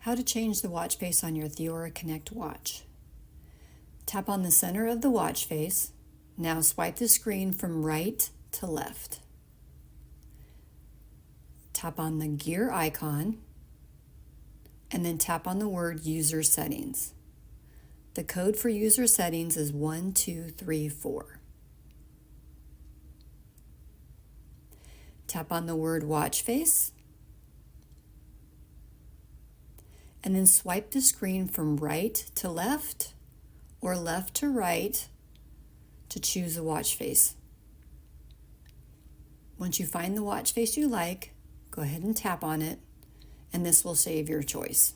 How to change the watch face on your Theora Connect watch. Tap on the center of the watch face. Now swipe the screen from right to left. Tap on the gear icon and then tap on the word User Settings. The code for User Settings is 1234. Tap on the word Watch Face and then swipe the screen from right to left or left to right to choose a watch face. Once you find the watch face you like, go ahead and tap on it, and this will save your choice.